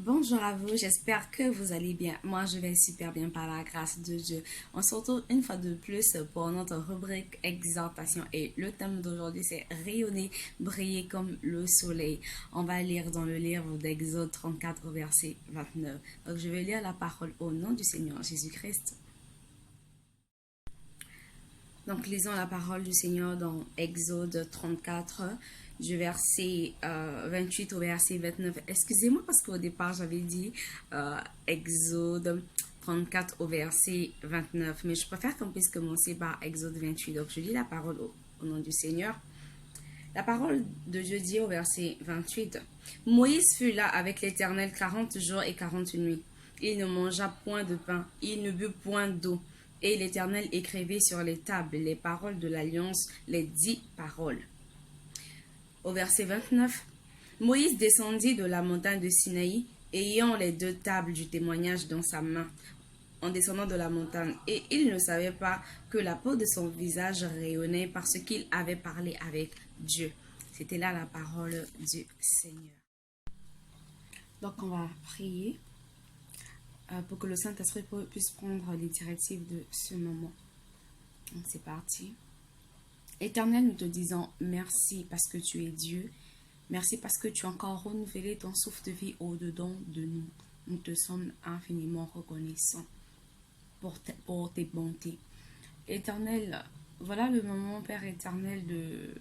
Bonjour à vous, j'espère que vous allez bien. Moi, je vais super bien par la grâce de Dieu. On se retrouve une fois de plus pour notre rubrique exhortation et le thème d'aujourd'hui c'est rayonner, briller comme le soleil. On va lire dans le livre d'Exode 34 verset 29. Donc je vais lire la parole au nom du Seigneur Jésus-Christ. Donc lisons la parole du Seigneur dans Exode 34 du verset 28 au verset 29. Excusez-moi parce qu'au départ j'avais dit Exode 34 au verset 29. Mais je préfère qu'on puisse commencer par Exode 28. Donc je lis la parole au nom du Seigneur. La parole de Dieu dit au verset 28. Moïse fut là avec l'Éternel 40 jours et 40 nuits. Il ne mangea point de pain, il ne but point d'eau. Et l'Éternel écrivit sur les tables les paroles de l'alliance, les 10 paroles. Au verset 29, Moïse descendit de la montagne de Sinaï, ayant les 2 tables du témoignage dans sa main, en descendant de la montagne. Et il ne savait pas que la peau de son visage rayonnait parce qu'il avait parlé avec Dieu. C'était là la parole du Seigneur. Donc on va prier pour que le Saint-Esprit puisse prendre les directives de ce moment. Donc c'est parti. Éternel, nous te disons merci parce que tu es Dieu. Merci parce que tu as encore renouvelé ton souffle de vie au-dedans de nous. Nous te sommes infiniment reconnaissants pour tes bontés. Éternel, voilà le moment, Père éternel, de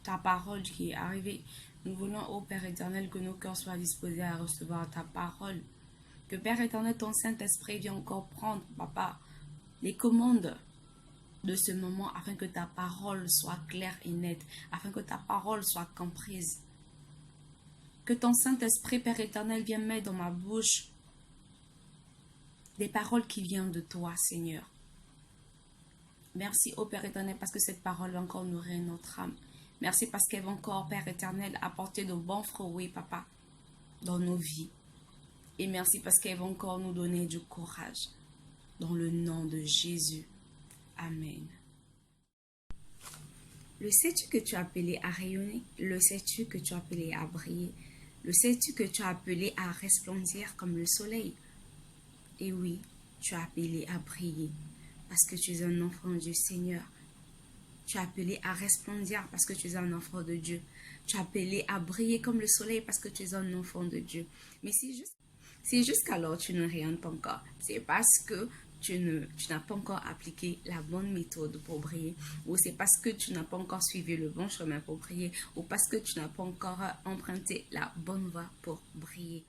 ta parole qui est arrivée. Nous voulons, ô Père éternel, que nos cœurs soient disposés à recevoir ta parole. Que Père éternel, ton Saint-Esprit vienne encore prendre, Papa, les commandes de ce moment afin que ta parole soit claire et nette, afin que ta parole soit comprise. Que ton Saint-Esprit, Père éternel, vienne mettre dans ma bouche des paroles qui viennent de toi, Seigneur. Merci, ô Père éternel, parce que cette parole va encore nourrir notre âme. Merci parce qu'elle va encore, Père éternel, apporter de bons fruits, Papa, dans nos vies. Et merci parce qu'elle va encore nous donner du courage. Dans le nom de Jésus. Amen. Le sais-tu que tu as appelé à rayonner? Le sais-tu que tu as appelé à briller? Le sais-tu que tu as appelé à resplendir comme le soleil? Et oui, tu as appelé à briller parce que tu es un enfant du Seigneur. Tu as appelé à resplendir parce que tu es un enfant de Dieu. Tu as appelé à briller comme le soleil parce que tu es un enfant de Dieu. Mais si jusqu'alors tu ne rayonnes pas encore, c'est parce que tu n'as pas encore appliqué la bonne méthode pour briller, ou c'est parce que tu n'as pas encore suivi le bon chemin pour briller, ou parce que tu n'as pas encore emprunté la bonne voie pour briller.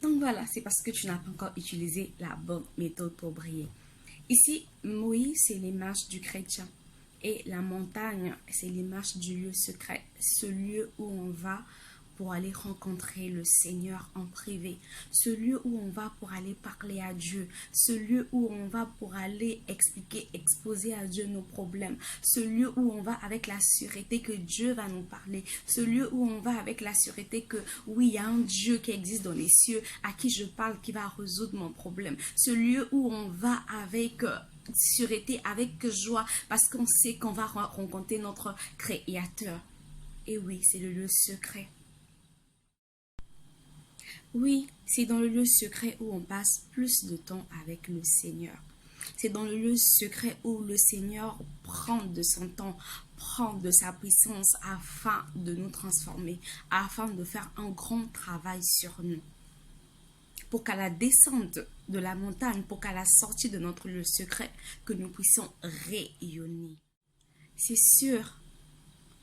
Donc voilà, c'est parce que tu n'as pas encore utilisé la bonne méthode pour briller. Ici, Moïse, c'est l'image du chrétien. Et la montagne, c'est l'image du lieu secret. Ce lieu où on va pour aller rencontrer le Seigneur en privé. Ce lieu où on va pour aller parler à Dieu. Ce lieu où on va pour aller exposer à Dieu nos problèmes. Ce lieu où on va avec la sûreté que Dieu va nous parler. Ce lieu où on va avec la sûreté que oui, il y a un Dieu qui existe dans les cieux à qui je parle, qui va résoudre mon problème. Ce lieu où on va avec sûreté, avec joie, parce qu'on sait qu'on va rencontrer notre Créateur. Et oui, c'est le lieu secret. Oui, c'est dans le lieu secret où on passe plus de temps avec le Seigneur. C'est dans le lieu secret où le Seigneur prend de son temps, prend de sa puissance afin de nous transformer, afin de faire un grand travail sur nous. Pour qu'à la descente de la montagne, pour qu'à la sortie de notre lieu secret, que nous puissions rayonner. C'est sûr,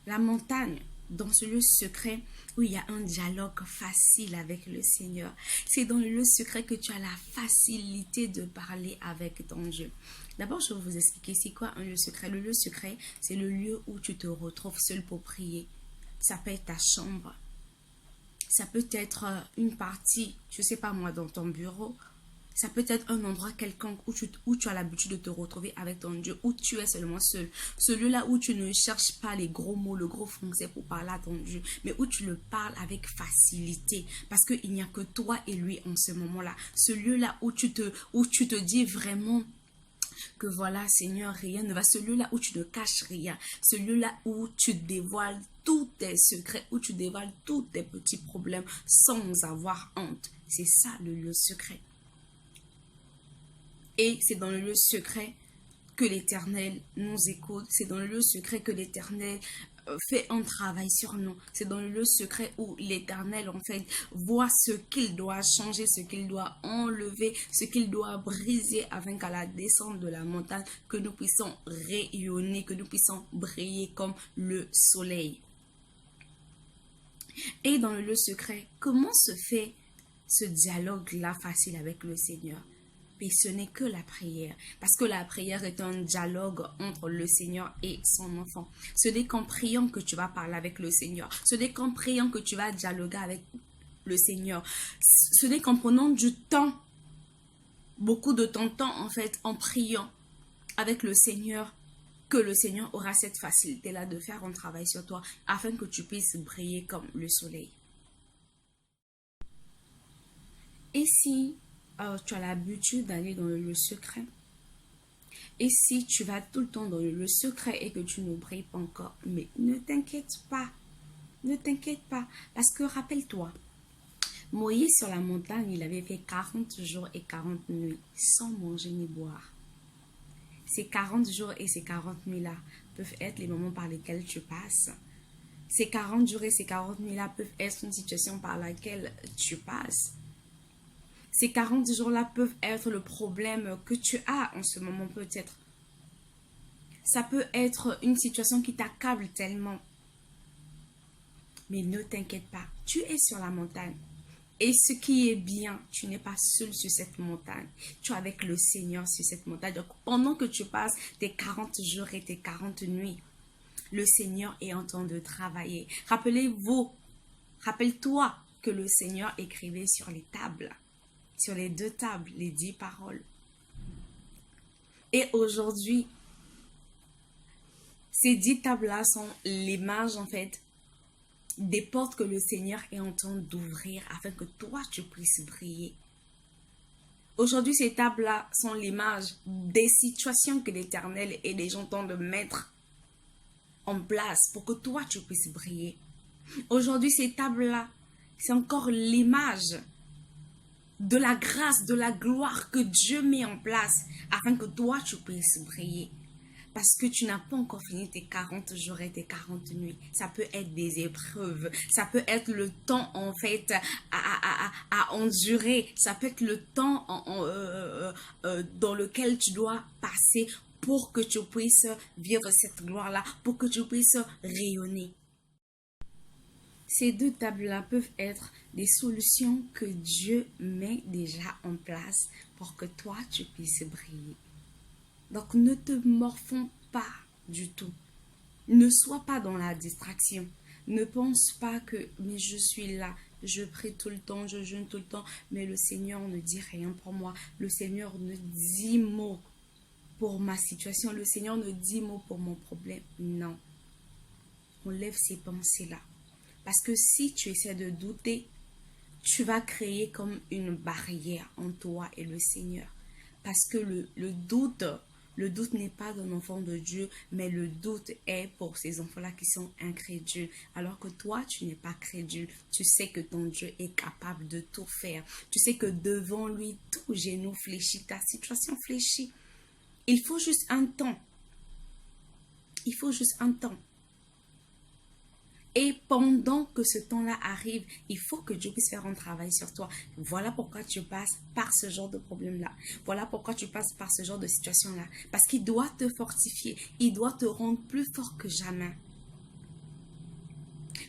la montagne, dans ce lieu secret où il y a un dialogue facile avec le Seigneur. C'est dans le lieu secret que tu as la facilité de parler avec ton Dieu. D'abord, je vais vous expliquer c'est quoi un lieu secret. Le lieu secret, c'est le lieu où tu te retrouves seul pour prier. Ça peut être ta chambre. Ça peut être une partie, je ne sais pas moi, dans ton bureau. Ça peut être un endroit quelconque où tu as l'habitude de te retrouver avec ton Dieu, où tu es seulement seul. Ce lieu-là où tu ne cherches pas les gros mots, le gros français pour parler à ton Dieu, mais où tu le parles avec facilité, parce qu'il n'y a que toi et lui en ce moment-là. Ce lieu-là où tu te dis vraiment Que voilà, Seigneur, rien ne va. Ce lieu-là où tu ne caches rien. Ce lieu-là où tu dévoiles tous tes secrets, où tu dévoiles tous tes petits problèmes sans avoir honte. C'est ça le lieu secret. Et c'est dans le lieu secret que l'Éternel nous écoute. C'est dans le lieu secret que l'Éternel fait un travail sur nous. C'est dans le lieu secret où l'Éternel, en fait, voit ce qu'il doit changer, ce qu'il doit enlever, ce qu'il doit briser afin qu'à la descente de la montagne, que nous puissions rayonner, que nous puissions briller comme le soleil. Et dans le lieu secret, comment se fait ce dialogue-là facile avec le Seigneur? Et ce n'est que la prière. Parce que la prière est un dialogue entre le Seigneur et son enfant. Ce n'est qu'en priant que tu vas parler avec le Seigneur. Ce n'est qu'en priant que tu vas dialoguer avec le Seigneur. Ce n'est qu'en prenant du temps, beaucoup de ton temps en fait, en priant avec le Seigneur, que le Seigneur aura cette facilité-là de faire un travail sur toi afin que tu puisses briller comme le soleil. Et si tu as l'habitude d'aller dans le lieu secret, et si tu vas tout le temps dans le lieu secret et que tu ne brilles pas encore, mais ne t'inquiète pas, parce que rappelle-toi, Moïse sur la montagne, il avait fait 40 jours et 40 nuits sans manger ni boire. Ces 40 jours et ces 40 nuits-là peuvent être les moments par lesquels tu passes. Ces 40 jours et ces 40 nuits-là peuvent être une situation par laquelle tu passes. Ces 40 jours-là peuvent être le problème que tu as en ce moment peut-être. Ça peut être une situation qui t'accable tellement. Mais ne t'inquiète pas, tu es sur la montagne. Et ce qui est bien, tu n'es pas seul sur cette montagne. Tu es avec le Seigneur sur cette montagne. Donc, pendant que tu passes tes 40 jours et tes 40 nuits, le Seigneur est en train de travailler. Rappelle-toi que le Seigneur écrivait sur les tables. Sur les 2 tables, les 10 paroles. Et aujourd'hui, ces 10 tables-là sont l'image, en fait, des portes que le Seigneur est en train d'ouvrir afin que toi, tu puisses briller. Aujourd'hui, ces tables-là sont l'image des situations que l'Éternel et les gens ont en train de mettre en place pour que toi, tu puisses briller. Aujourd'hui, ces tables-là, c'est encore l'image de la grâce, de la gloire que Dieu met en place afin que toi, tu puisses briller. Parce que tu n'as pas encore fini tes 40 jours et tes 40 nuits. Ça peut être des épreuves. Ça peut être le temps, en fait, à endurer. Ça peut être le temps dans lequel tu dois passer pour que tu puisses vivre cette gloire-là, pour que tu puisses rayonner. Ces 2 tables-là peuvent être des solutions que Dieu met déjà en place pour que toi, tu puisses briller. Donc, ne te morfonds pas du tout. Ne sois pas dans la distraction. Ne pense pas que, mais je suis là, je prie tout le temps, je jeûne tout le temps, mais le Seigneur ne dit rien pour moi. Le Seigneur ne dit mot pour ma situation. Le Seigneur ne dit mot pour mon problème. Non. Enlève ces pensées-là. Parce que si tu essaies de douter, tu vas créer comme une barrière entre toi et le Seigneur. Parce que le doute n'est pas d'un enfant de Dieu, mais le doute est pour ces enfants-là qui sont incrédules. Alors que toi, tu n'es pas crédule. Tu sais que ton Dieu est capable de tout faire. Tu sais que devant lui, tout genou fléchit, ta situation fléchit. Il faut juste un temps. Il faut juste un temps. Et pendant que ce temps-là arrive, il faut que Dieu puisse faire un travail sur toi. Voilà pourquoi tu passes par ce genre de problème-là. Voilà pourquoi tu passes par ce genre de situation-là. Parce qu'il doit te fortifier. Il doit te rendre plus fort que jamais.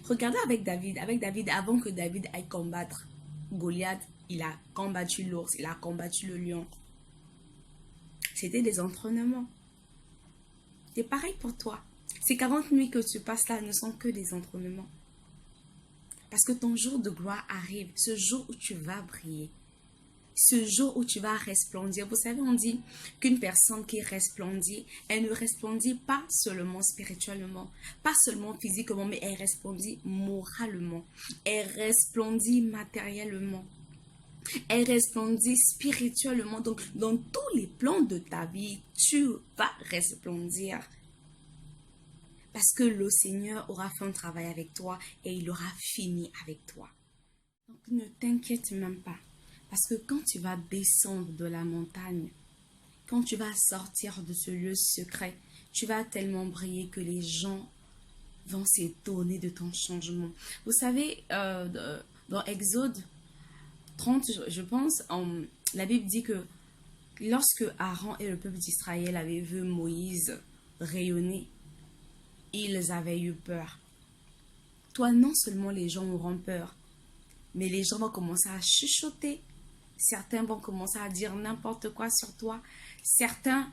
Regardez avec David. Avec David, avant que David aille combattre Goliath, il a combattu l'ours, il a combattu le lion. C'était des entraînements. C'est pareil pour toi. Ces 40 nuits que tu passes là ne sont que des entraînements. Parce que ton jour de gloire arrive, ce jour où tu vas briller, ce jour où tu vas resplendir. Vous savez, on dit qu'une personne qui resplendit, elle ne resplendit pas seulement spirituellement, pas seulement physiquement, mais elle resplendit moralement, elle resplendit matériellement. Elle resplendit spirituellement. Donc, dans tous les plans de ta vie, tu vas resplendir. Parce que le Seigneur aura fait un travail avec toi et il aura fini avec toi. Donc, ne t'inquiète même pas. Parce que quand tu vas descendre de la montagne, quand tu vas sortir de ce lieu secret, tu vas tellement briller que les gens vont s'étonner de ton changement. Vous savez, dans Exode 30, je pense, la Bible dit que lorsque Aaron et le peuple d'Israël avaient vu Moïse rayonner, ils avaient eu peur. Toi, non seulement les gens auront peur, mais les gens vont commencer à chuchoter. Certains vont commencer à dire n'importe quoi sur toi. Certains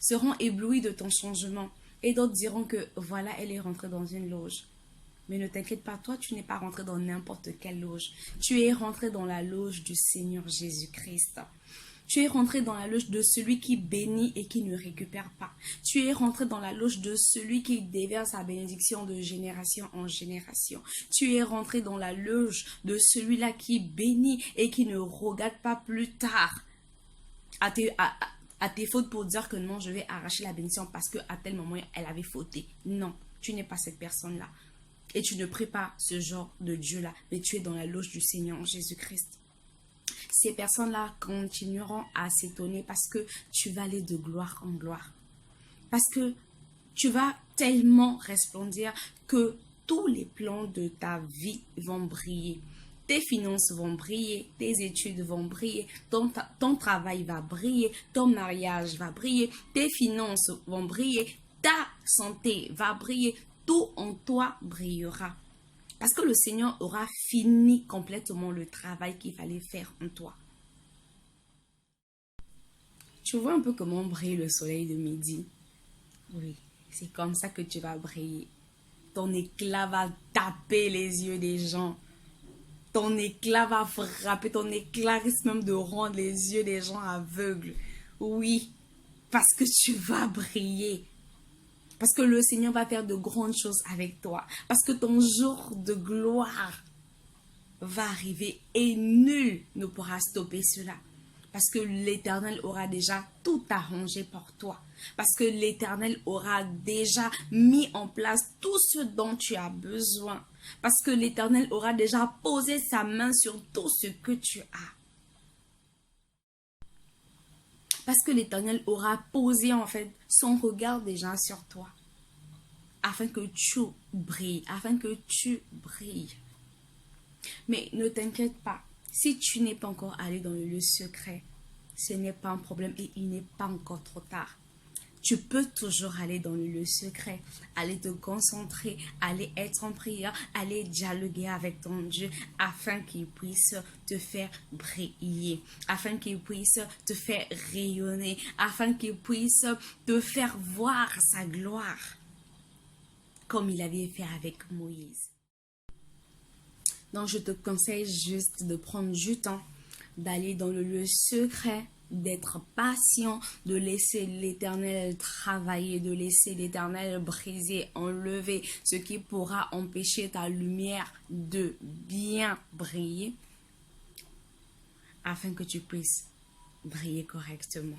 seront éblouis de ton changement. Et d'autres diront que voilà, elle est rentrée dans une loge. Mais ne t'inquiète pas, toi, tu n'es pas rentré dans n'importe quelle loge. Tu es rentré dans la loge du Seigneur Jésus-Christ. Tu es rentré dans la loge de celui qui bénit et qui ne récupère pas. Tu es rentré dans la loge de celui qui déverse sa bénédiction de génération en génération. Tu es rentré dans la loge de celui-là qui bénit et qui ne regarde pas plus tard à tes fautes pour dire que non, je vais arracher la bénédiction parce qu'à tel moment, elle avait fauté. Non, tu n'es pas cette personne-là. Et tu ne pries pas ce genre de Dieu-là, mais tu es dans la loge du Seigneur Jésus-Christ. Ces personnes-là continueront à s'étonner parce que tu vas aller de gloire en gloire. Parce que tu vas tellement resplendir que tous les plans de ta vie vont briller. Tes finances vont briller, tes études vont briller, ton travail va briller, ton mariage va briller, tes finances vont briller, ta santé va briller, tout en toi brillera. Parce que le Seigneur aura fini complètement le travail qu'il fallait faire en toi. Tu vois un peu comment brille le soleil de midi? Oui, c'est comme ça que tu vas briller. Ton éclat va taper les yeux des gens. Ton éclat va frapper, ton éclat risque même de rendre les yeux des gens aveugles. Oui, parce que tu vas briller. Parce que le Seigneur va faire de grandes choses avec toi. Parce que ton jour de gloire va arriver et nul ne pourra stopper cela. Parce que l'Éternel aura déjà tout arrangé pour toi. Parce que l'Éternel aura déjà mis en place tout ce dont tu as besoin. Parce que l'Éternel aura déjà posé sa main sur tout ce que tu as. Parce que l'Éternel aura posé en fait son regard déjà sur toi. Afin que tu brilles. Afin que tu brilles. Mais ne t'inquiète pas. Si tu n'es pas encore allé dans le lieu secret, ce n'est pas un problème et il n'est pas encore trop tard. Tu peux toujours aller dans le lieu secret, aller te concentrer, aller être en prière, aller dialoguer avec ton Dieu afin qu'il puisse te faire briller, afin qu'il puisse te faire rayonner, afin qu'il puisse te faire voir sa gloire comme il avait fait avec Moïse. Donc je te conseille juste de prendre du temps, d'aller dans le lieu secret, d'être patient, de laisser l'Éternel travailler, de laisser l'Éternel briser, enlever ce qui pourra empêcher ta lumière de bien briller, afin que tu puisses briller correctement.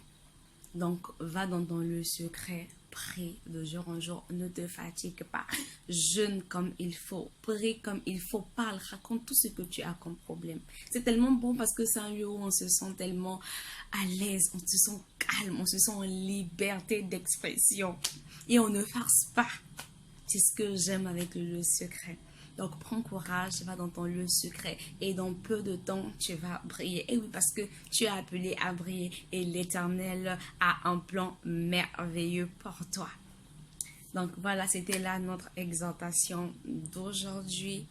Donc, va dans ton lieu secret, prie de jour en jour, ne te fatigue pas, jeûne comme il faut, prie comme il faut, parle, raconte tout ce que tu as comme problème. C'est tellement bon parce que c'est un lieu où on se sent tellement à l'aise, on se sent calme, on se sent en liberté d'expression et on ne force pas. C'est ce que j'aime avec le lieu secret. Donc, prends courage, va dans ton lieu secret et dans peu de temps, tu vas briller. Et oui, parce que tu es appelé à briller et l'Éternel a un plan merveilleux pour toi. Donc, voilà, c'était là notre exhortation d'aujourd'hui.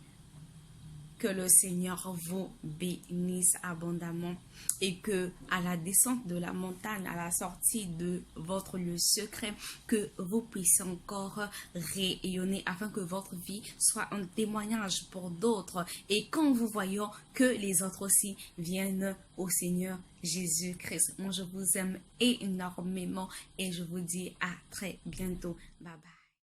Que le Seigneur vous bénisse abondamment et que à la descente de la montagne, à la sortie de votre lieu secret, que vous puissiez encore rayonner afin que votre vie soit un témoignage pour d'autres et quand vous voyez que les autres aussi viennent au Seigneur Jésus-Christ. Moi, je vous aime énormément et je vous dis à très bientôt. Bye bye.